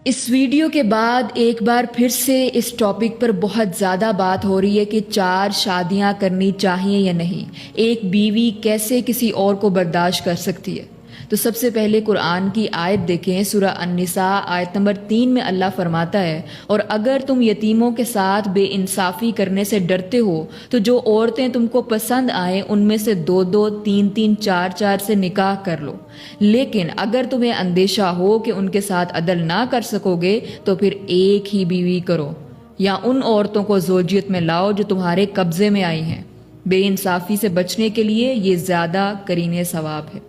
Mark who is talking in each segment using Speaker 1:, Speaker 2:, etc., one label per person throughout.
Speaker 1: اس video کے بعد ایک بار پھر سے اس ٹاپک پر بہت زیادہ بات ہو رہی ہے کہ 4 شادیاں کرنی چاہیے یا نہیں، ایک بیوی کیسے کسی اور کو برداشت کر سکتی ہے۔ تو سب سے پہلے قرآن کی آیت دیکھیں، سورہ النساء آیت نمبر 3 میں اللہ فرماتا ہے، اور اگر تم یتیموں کے ساتھ بے انصافی کرنے سے ڈرتے ہو تو جو عورتیں تم کو پسند آئیں ان میں سے 2 3 4 سے نکاح کر لو، لیکن اگر تمہیں اندیشہ ہو کہ ان کے ساتھ عدل نہ کر سکو گے تو پھر ایک ہی بیوی کرو، یا ان عورتوں کو زوجیت میں لاؤ جو تمہارے قبضے میں آئی ہیں۔ بے انصافی سے بچنے کے لیے یہ زیادہ قرین ثواب ہے۔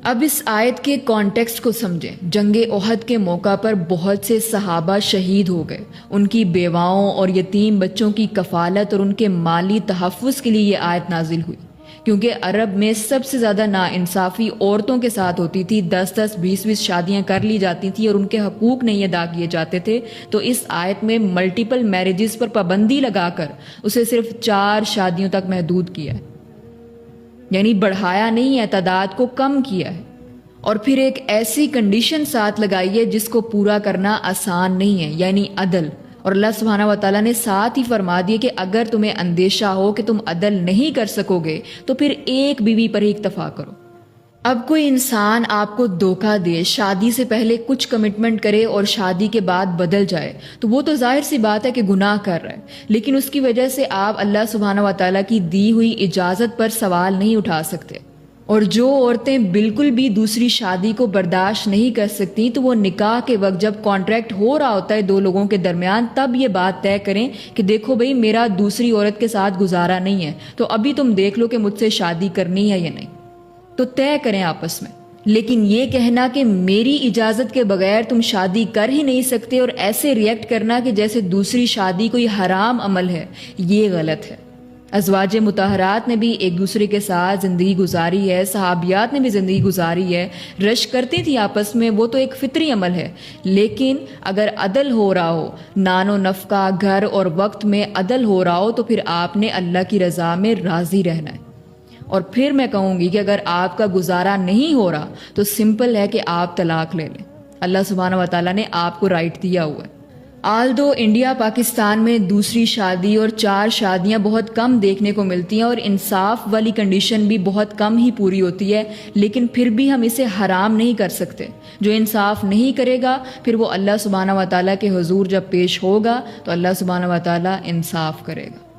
Speaker 1: اب اس آیت کے کانٹیکسٹ کو سمجھیں۔ جنگ احد کے موقع پر بہت سے صحابہ شہید ہو گئے، ان کی بیواؤں اور یتیم بچوں کی کفالت اور ان کے مالی تحفظ کے لیے یہ آیت نازل ہوئی، کیونکہ عرب میں سب سے زیادہ ناانصافی عورتوں کے ساتھ ہوتی تھی، 10 20 شادیاں کر لی جاتی تھیں اور ان کے حقوق نہیں ادا کیے جاتے تھے۔ تو اس آیت میں ملٹیپل میرجز پر پابندی لگا کر اسے صرف 4 شادیوں تک محدود کیا ہے، یعنی بڑھایا نہیں ہے، تعداد کو کم کیا ہے، اور پھر ایک ایسی کنڈیشن ساتھ لگائی ہے جس کو پورا کرنا آسان نہیں ہے، یعنی عدل۔ اور اللہ سبحانہ و تعالیٰ نے ساتھ ہی فرما دیا کہ اگر تمہیں اندیشہ ہو کہ تم عدل نہیں کر سکو گے تو پھر ایک بیوی پر ہی اکتفا کرو۔ اب کوئی انسان آپ کو دھوکہ دے، شادی سے پہلے کچھ کمٹمنٹ کرے اور شادی کے بعد بدل جائے، تو وہ تو ظاہر سی بات ہے کہ گناہ کر رہا ہے، لیکن اس کی وجہ سے آپ اللہ سبحانہ و تعالیٰ کی دی ہوئی اجازت پر سوال نہیں اٹھا سکتے۔ اور جو عورتیں بالکل بھی دوسری شادی کو برداشت نہیں کر سکتی، تو وہ نکاح کے وقت جب کانٹریکٹ ہو رہا ہوتا ہے 2 لوگوں کے درمیان، تب یہ بات طے کریں کہ دیکھو بھئی میرا دوسری عورت کے ساتھ گزارا نہیں ہے، تو ابھی تم دیکھ لو کہ مجھ سے شادی کرنی ہے یا نہیں، تو طے کریں آپس میں۔ لیکن یہ کہنا کہ میری اجازت کے بغیر تم شادی کر ہی نہیں سکتے اور ایسے ریئیکٹ کرنا کہ جیسے دوسری شادی کوئی حرام عمل ہے، یہ غلط ہے۔ ازواج مطہرات نے بھی ایک دوسرے کے ساتھ زندگی گزاری ہے، صحابیات نے بھی زندگی گزاری ہے، رشک کرتی تھی آپس میں، وہ تو ایک فطری عمل ہے۔ لیکن اگر عدل ہو رہا ہو، نان و نفقہ، گھر اور وقت میں عدل ہو رہا ہو، تو پھر آپ نے اللہ کی رضا میں راضی رہنا ہے۔ اور پھر میں کہوں گی کہ اگر آپ کا گزارا نہیں ہو رہا تو سمپل ہے کہ آپ طلاق لے لیں، اللہ سبحانہ و تعالیٰ نے آپ کو رائٹ دیا ہوا ہے۔ آلدو انڈیا پاکستان میں دوسری شادی اور 4 شادیاں بہت کم دیکھنے کو ملتی ہیں اور انصاف والی کنڈیشن بھی بہت کم ہی پوری ہوتی ہے، لیکن پھر بھی ہم اسے حرام نہیں کر سکتے۔ جو انصاف نہیں کرے گا پھر وہ اللہ سبحانہ و تعالیٰ کے حضور جب پیش ہوگا تو اللہ سبحانہ و تعالیٰ انصاف کرے گا۔